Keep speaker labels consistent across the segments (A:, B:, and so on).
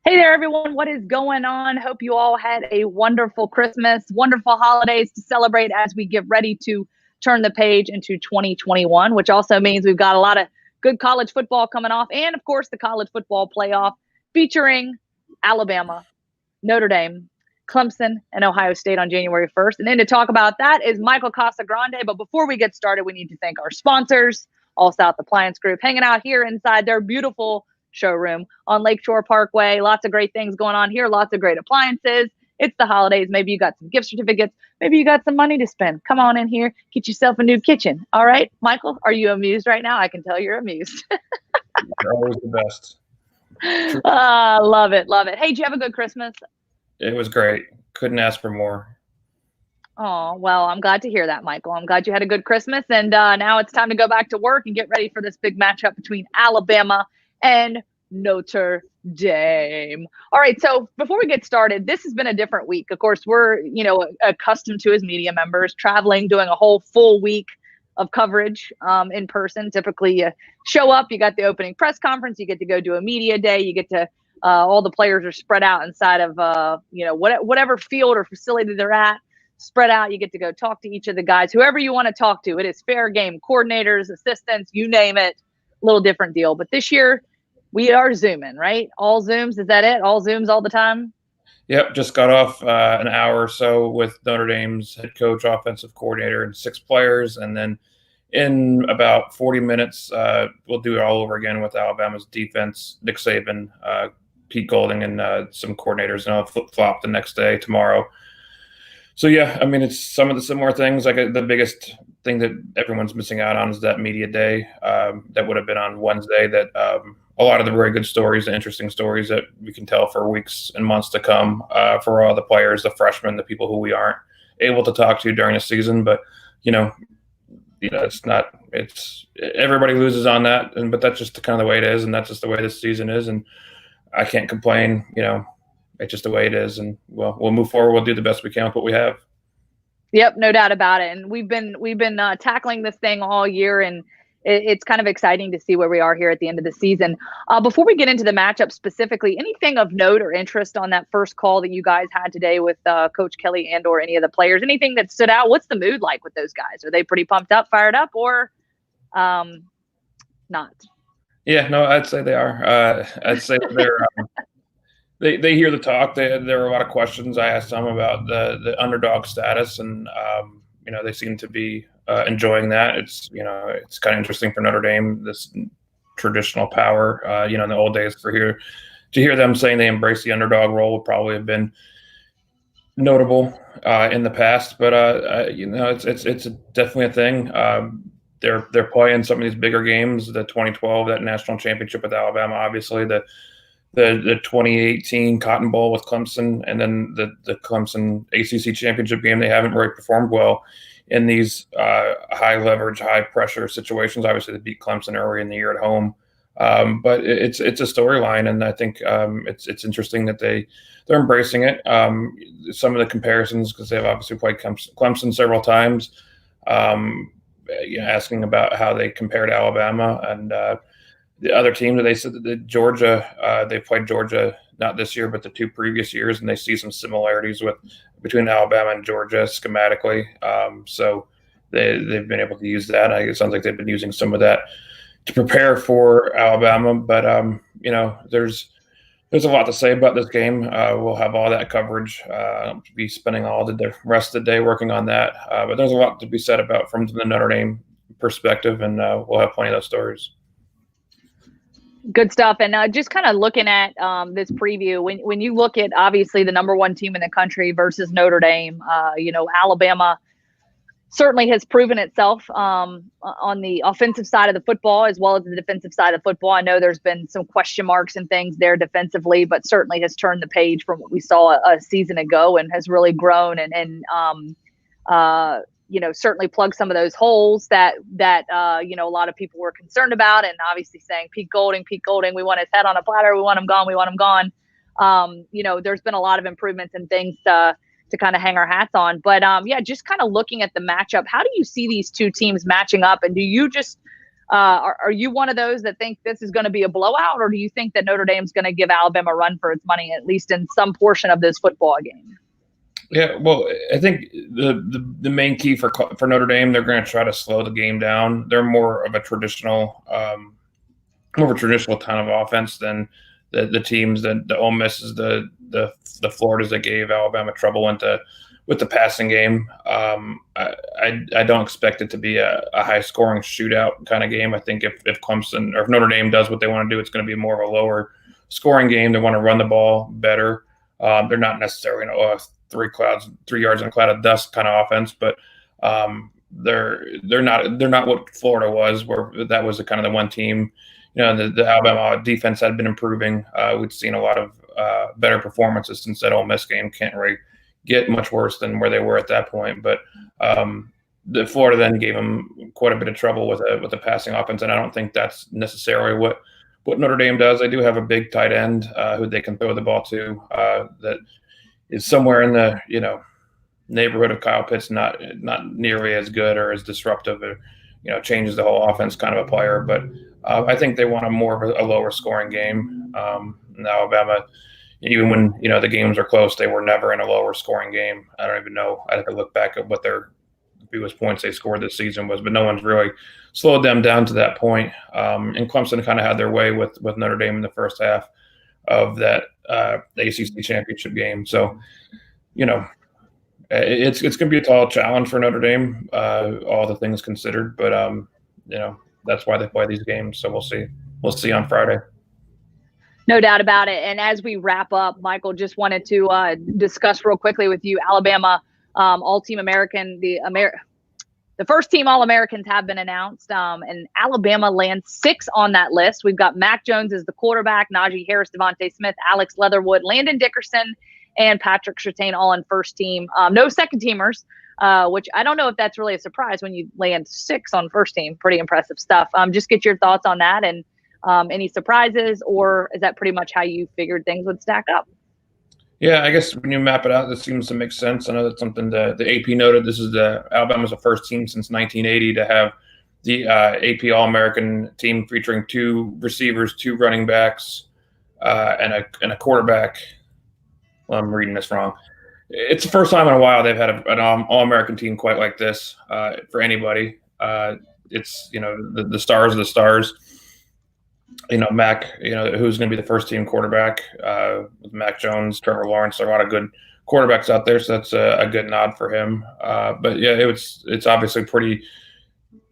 A: Hey there, everyone. What is going on? Hope you all had a wonderful Christmas, wonderful holidays to celebrate as we get ready to turn the page into 2021, which also means we've got a lot of good college football coming off. And of course, the college football playoff featuring Alabama, Notre Dame, Clemson, and Ohio State on January 1st. And then to talk about that is Michael Casagrande. But before we get started, we need to thank our sponsors, All South Appliance Group, hanging out here inside their beautiful showroom on Lakeshore Parkway. Lots of great things going on here. Lots of great appliances. It's the holidays. Maybe you got some gift certificates. Maybe you got some money to spend. Come on in here. Get yourself a new kitchen. All right, Michael, are you amused right now? I can tell you're amused.
B: You're always the best.
A: Love it. Love it. Hey, did you have a good Christmas?
B: It was great. Couldn't ask for more.
A: Oh, well, I'm glad to hear that, Michael. I'm glad you had a good Christmas. And now it's time to go back to work and get ready for this big matchup between Alabama and Notre Dame. All right, so before we get started, this has been a different week. Of course, we're, accustomed to as media members traveling, doing a whole full week of coverage in person. Typically, you show up, you got the opening press conference, you get to go do a media day, you get to all the players are spread out inside of whatever field or facility they're at, spread out. You get to go talk to each of the guys, whoever you want to talk to. It is fair game, coordinators, assistants, you name it. Little different deal. But this year we are Zooming, right? All Zooms. Is that it? All Zooms all the time?
B: Yep, just got off an hour or so with Notre Dame's head coach, offensive coordinator, and 6 players. And then in about 40 minutes, we'll do it all over again with Alabama's defense, Nick Saban, Pete Golding, and some coordinators. And I'll flip-flop the next day, tomorrow. So, yeah, I mean, it's some of the similar things. Like the biggest thing that everyone's missing out on is that media day that would have been on Wednesday, that a lot of the very good stories, the interesting stories that we can tell for weeks and months to come for all the players, the freshmen, the people who we aren't able to talk to during the season. But, it's everybody loses on that. But that's just kind of the way it is. And that's just the way this season is. And I can't complain, it's just the way it is, and we'll move forward. We'll do the best we can with what we have.
A: Yep, no doubt about it. And we've been tackling this thing all year, and it's kind of exciting to see where we are here at the end of the season. Before we get into the matchup specifically, anything of note or interest on that first call that you guys had today with Coach Kelly and or any of the players? Anything that stood out? What's the mood like with those guys? Are they pretty pumped up, fired up, or not?
B: Yeah, no, I'd say they are. I'd say they're. They hear the talk. There are a lot of questions I asked them about the underdog status, and they seem to be enjoying that. It's kind of interesting for Notre Dame, this traditional power. In the old days, to hear them saying they embrace the underdog role would probably have been notable in the past. But it's definitely a thing. They're playing some of these bigger games. The 2012, that national championship with Alabama, obviously the 2018 Cotton Bowl with Clemson, and then the Clemson ACC championship game. They haven't really performed well in these high leverage, high pressure situations. Obviously, they beat Clemson early in the year at home, but it's a storyline, and I think it's interesting that they're embracing it. Some of the comparisons, because they've obviously played Clemson several times, asking about how they compare to Alabama and. The other team that they said that Georgia, they played Georgia not this year, but the 2 previous years, and they see some similarities between Alabama and Georgia schematically. So they've been able to use that. It sounds like they've been using some of that to prepare for Alabama. But there's a lot to say about this game. We'll have all that coverage. Be spending all the rest of the day working on that. But there's a lot to be said about from the Notre Dame perspective, and we'll have plenty of those stories.
A: Good stuff. And just kind of looking at this preview, when you look at obviously the number 1 team in the country versus Notre Dame, Alabama certainly has proven itself on the offensive side of the football as well as the defensive side of football. I know there's been some question marks and things there defensively, but certainly has turned the page from what we saw a season ago and has really grown and certainly plug some of those holes that a lot of people were concerned about, and obviously saying Pete Golding, we want his head on a platter, we want him gone. There's been a lot of improvements and things to kind of hang our hats on. But just kind of looking at the matchup, how do you see these two teams matching up? And do you just Are you one of those that think this is going to be a blowout, or do you think that Notre Dame's going to give Alabama a run for its money, at least in some portion of this football game?
B: Yeah, well, I think the main key for Notre Dame, they're going to try to slow the game down. They're more of a traditional kind of offense than the teams that the Ole Misses, the Floridas that gave Alabama trouble with the passing game. I don't expect it to be a high scoring shootout kind of game. I think if Clemson or if Notre Dame does what they want to do, it's going to be more of a lower scoring game. They want to run the ball better. They're not necessarily 3 yards in a cloud of dust kind of offense, but they're not what Florida was, where that was the kind of the one team. The Alabama defense had been improving. We'd seen a lot of better performances since that Ole Miss game. Can't really get much worse than where they were at that point. But the Florida then gave them quite a bit of trouble with the passing offense, and I don't think that's necessarily what Notre Dame does. They do have a big tight end who they can throw the ball to that is somewhere in the neighborhood of Kyle Pitts, not nearly as good or as disruptive, or changes the whole offense kind of a player. But I think they want a more of a lower scoring game. And Alabama, even when the games are close, they were never in a lower scoring game. I don't even know. I'd have to look back at what their fewest points they scored this season was, but no one's really slowed them down to that point. And Clemson kind of had their way with Notre Dame in the first half of that ACC championship game. So, it's going to be a tall challenge for Notre Dame, all the things considered. But that's why they play these games. So we'll see. We'll see on Friday.
A: No doubt about it. And as we wrap up, Michael, just wanted to discuss real quickly with you, Alabama All-Team American, the first team All-Americans have been announced, and Alabama lands 6 on that list. We've got Mac Jones as the quarterback, Najee Harris, Devontae Smith, Alex Leatherwood, Landon Dickerson, and Patrick Surtain all in first team. No second teamers, which I don't know if that's really a surprise when you land 6 on first team. Pretty impressive stuff. Just get your thoughts on that, and any surprises, or is that pretty much how you figured things would stack up?
B: Yeah, I guess when you map it out, this seems to make sense. I know that's something the AP noted. This is Alabama's the first team since 1980 to have the AP All-American team featuring 2 receivers, 2 running backs, and a quarterback. Well, I'm reading this wrong. It's the first time in a while they've had an All-American team quite like this for anybody. It's the stars of the stars. Mac, who's going to be the first team quarterback with Mac Jones, Trevor Lawrence. There are a lot of good quarterbacks out there, so that's a good nod for him. But yeah, it's obviously pretty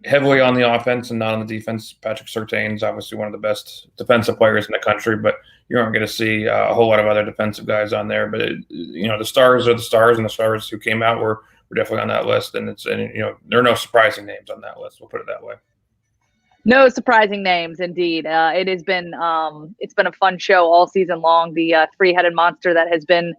B: heavily on the offense and not on the defense. Patrick Surtain's obviously one of the best defensive players in the country, but you aren't going to see a whole lot of other defensive guys on there. But the stars are the stars, and the stars who came out were definitely on that list. And there are no surprising names on that list. We'll put it that way.
A: No surprising names, indeed. It has been it's been a fun show all season long. The 3-headed monster that has been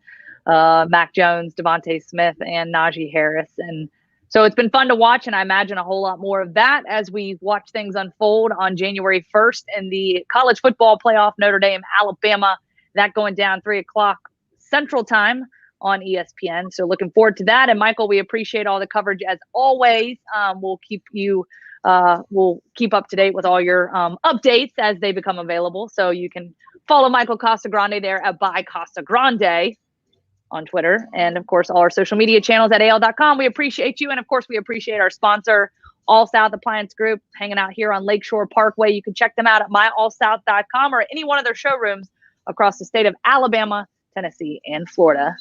A: Mac Jones, Devontae Smith, and Najee Harris, and so it's been fun to watch. And I imagine a whole lot more of that as we watch things unfold on January 1st in the college football playoff. Notre Dame, Alabama, that going down 3:00 Central Time on ESPN. So looking forward to that. And Michael, we appreciate all the coverage as always. We'll keep up to date with all your updates as they become available. So you can follow Michael Casagrande there at by Casagrande on Twitter. And of course, all our social media channels at AL.com. We appreciate you. And of course, we appreciate our sponsor, All South Appliance Group, hanging out here on Lakeshore Parkway. You can check them out at myallsouth.com or any one of their showrooms across the state of Alabama, Tennessee, and Florida.